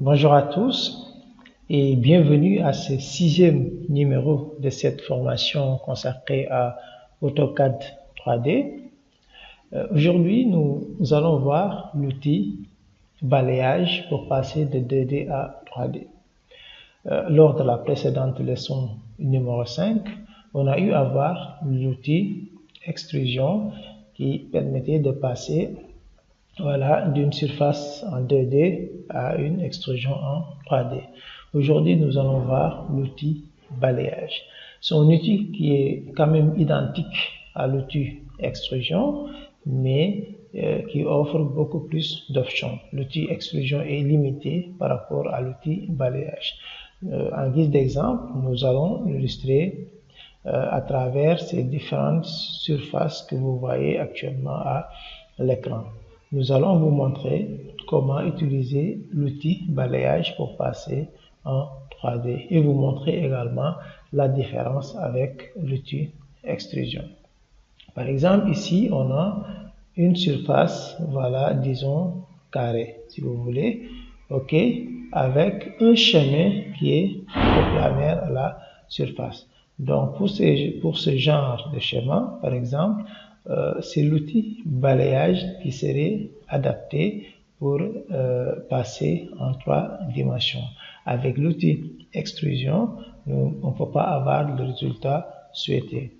Bonjour à tous et bienvenue à ce 6e numéro de cette formation consacrée à AutoCAD 3D. Aujourd'hui, nous allons voir l'outil balayage pour passer de 2D à 3D. Lors de la précédente leçon numéro 5, on a eu à voir l'outil extrusion qui permettait de passer d'une surface en 2D à une extrusion en 3D. Aujourd'hui, nous allons voir l'outil balayage. C'est un outil qui est quand même identique à l'outil extrusion, mais qui offre beaucoup plus d'options. L'outil extrusion est limité par rapport à l'outil balayage. En guise d'exemple, nous allons illustrer à travers ces différentes surfaces que vous voyez actuellement à l'écran. Nous allons vous montrer comment utiliser l'outil balayage pour passer en 3D et vous montrer également la différence avec l'outil extrusion. Par exemple, ici, on a une surface, disons carré, si vous voulez, ok, avec un chemin qui est coplanaire à la surface. Donc, pour ce genre de schéma, par exemple, c'est l'outil balayage qui serait adapté pour passer en 3 dimensions. Avec l'outil extrusion, on ne peut pas avoir le résultat souhaité.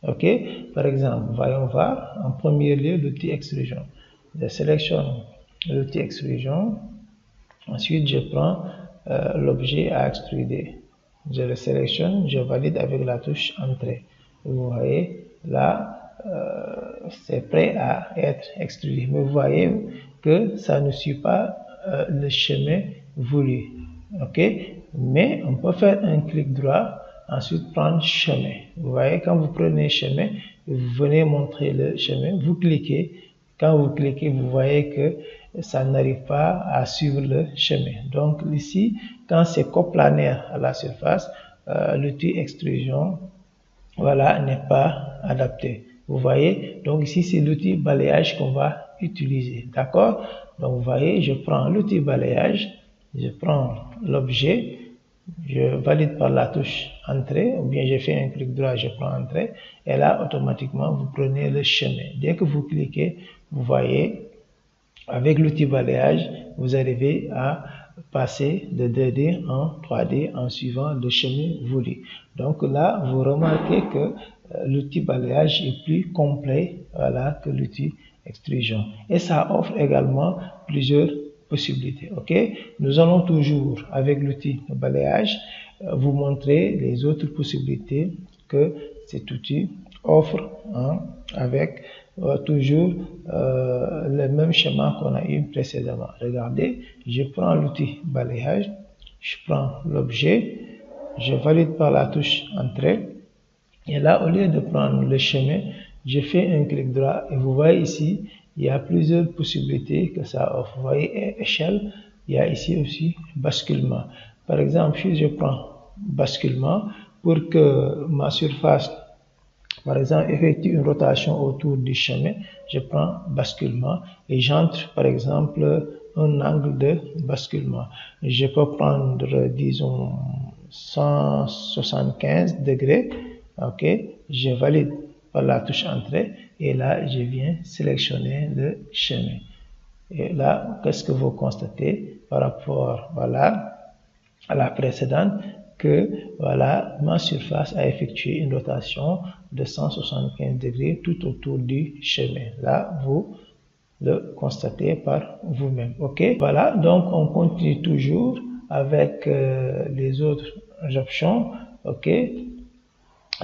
Ok, par exemple, voyons voir en premier lieu l'outil extrusion. Je sélectionne l'outil extrusion. Ensuite, je prends l'objet à extruder. Je le sélectionne, je valide avec la touche entrée. Vous voyez, là, c'est prêt à être extrudé. Mais vous voyez que ça ne suit pas le chemin voulu. Ok, mais on peut faire un clic droit, ensuite prendre chemin. Vous voyez, quand vous prenez chemin, vous venez montrer le chemin, vous cliquez. Quand vous cliquez, vous voyez que ça n'arrive pas à suivre le chemin. Donc ici, quand c'est coplanaire à la surface, l'outil extrusion n'est pas adapté. Vous voyez, donc ici c'est l'outil balayage qu'on va utiliser. D'accord? Donc vous voyez, je prends l'outil balayage, je prends l'objet, je valide par la touche entrée, ou bien je fais un clic droit, je prends entrée, et là automatiquement vous prenez le chemin. Dès que vous cliquez, vous voyez, avec l'outil balayage, vous arrivez à passer de 2D en 3D en suivant le chemin voulu. Donc là, vous remarquez que l'outil balayage est plus complet que l'outil extrusion. Et ça offre également plusieurs possibilités. Ok, nous allons toujours, avec l'outil balayage, vous montrer les autres possibilités que cet outil offre avec toujours le même schéma qu'on a eu précédemment. Regardez, je prends l'outil balayage, je prends l'objet, je valide par la touche entrée, et là, au lieu de prendre le chemin, je fais un clic droit, et vous voyez ici, il y a plusieurs possibilités que ça offre. Vous voyez, échelle, il y a ici aussi basculement. Par exemple, si je prends basculement, pour que ma surface, par exemple, effectue une rotation autour du chemin, je prends basculement et j'entre, par exemple, un angle de basculement. Je peux prendre, disons, 175 degrés. Ok, je valide par la touche entrée et là, je viens sélectionner le chemin. Et là, qu'est-ce que vous constatez par rapport, à la précédente? Que ma surface a effectué une rotation de 175 degrés tout autour du chemin. Là, vous le constatez par vous-même. Ok, voilà, donc on continue toujours avec les autres options. Ok,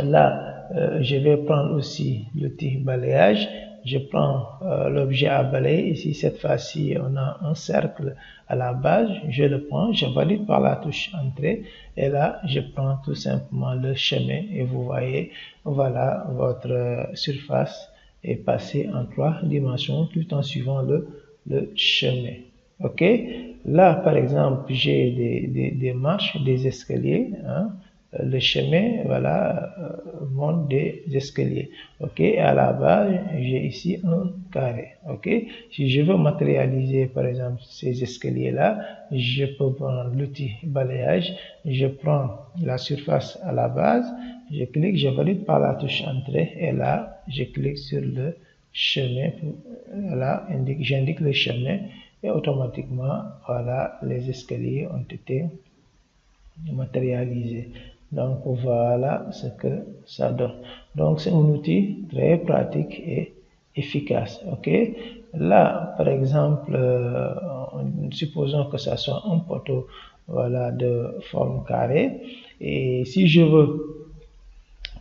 là, je vais prendre aussi l'outil balayage. Je prends l'objet à balayer. Ici, cette fois-ci, on a un cercle à la base. Je le prends, je valide par la touche entrée. Et là, je prends tout simplement le chemin. Et vous voyez, voilà, votre surface est passée en 3 dimensions tout en suivant le chemin. Ok, là, par exemple, j'ai des marches, des escaliers. le chemin, voilà, monte des escaliers. Ok, à la base, j'ai ici un carré. Ok, si je veux matérialiser par exemple ces escaliers-là, je peux prendre l'outil balayage, je prends la surface à la base, je clique, je valide par la touche entrée et là, je clique sur le chemin, là, j'indique le chemin et automatiquement, voilà, les escaliers ont été matérialisés. Donc voilà ce que ça donne. Donc c'est un outil très pratique et efficace. Ok, là par exemple, supposons que ça soit un poteau, voilà, de forme carrée, et si je veux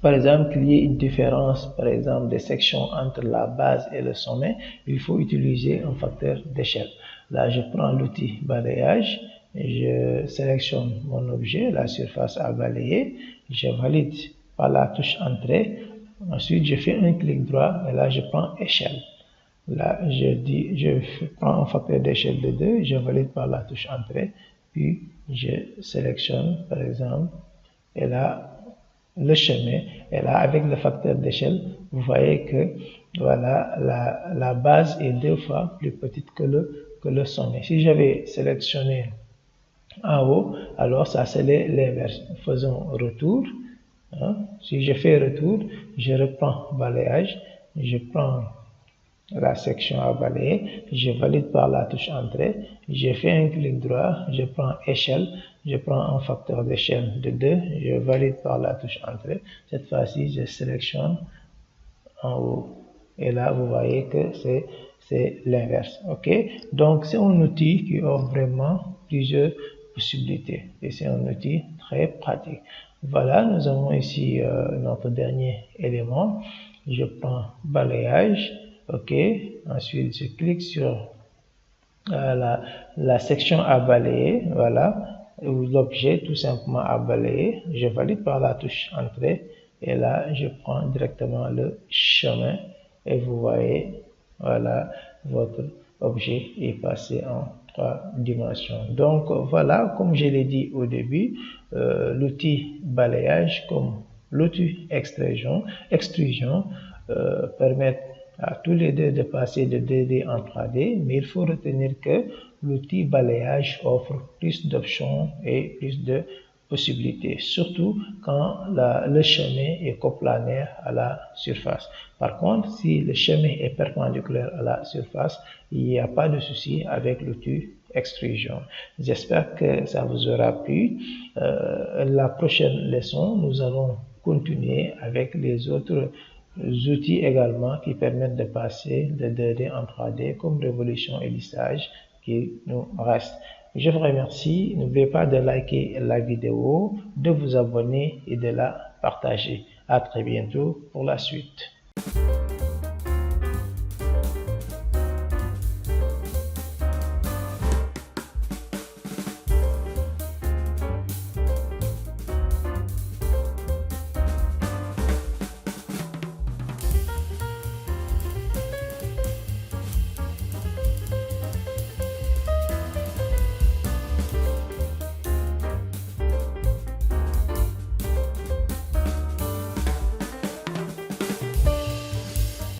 par exemple qu'il y ait une différence par exemple de section entre la base et le sommet, il faut utiliser un facteur d'échelle. Là je prends l'outil balayage, je sélectionne mon objet, la surface à balayer, je valide par la touche entrée, ensuite je fais un clic droit et là je prends échelle. Là je prends un facteur d'échelle de 2, je valide par la touche entrée, puis je sélectionne par exemple, et là le chemin, et là avec le facteur d'échelle, vous voyez que voilà, la base est 2 fois plus petite que le sommet. Si j'avais sélectionné en haut, alors ça c'est l'inverse. Faisons retour. Hein. Si je fais retour, je reprends balayage, je prends la section à balayer, je valide par la touche entrée, je fais un clic droit, je prends échelle, je prends un facteur d'échelle de 2, je valide par la touche entrée, cette fois-ci je sélectionne en haut et là vous voyez que c'est l'inverse. Ok, donc c'est un outil qui offre vraiment plusieurs possibilités et c'est un outil très pratique. Voilà, nous avons ici notre dernier élément. Je prends balayage. Ok, ensuite je clique sur la section à balayer, voilà, ou l'objet tout simplement à balayer, je valide par la touche entrée et là je prends directement le chemin et vous voyez, voilà, votre objet est passé en 3 dimensions. Donc voilà, comme je l'ai dit au début, l'outil balayage comme l'outil extrusion permettent à tous les deux de passer de 2D en 3D, mais il faut retenir que l'outil balayage offre plus d'options et plus de possibilités, surtout quand le chemin est coplanaire à la surface. Par contre, si le chemin est perpendiculaire à la surface, il n'y a pas de souci avec l'outil extrusion. J'espère que ça vous aura plu. La prochaine leçon, nous allons continuer avec les autres outils également qui permettent de passer de 2D en 3D comme révolution et lissage qui nous reste. Je vous remercie. N'oubliez pas de liker la vidéo, de vous abonner et de la partager. À très bientôt pour la suite.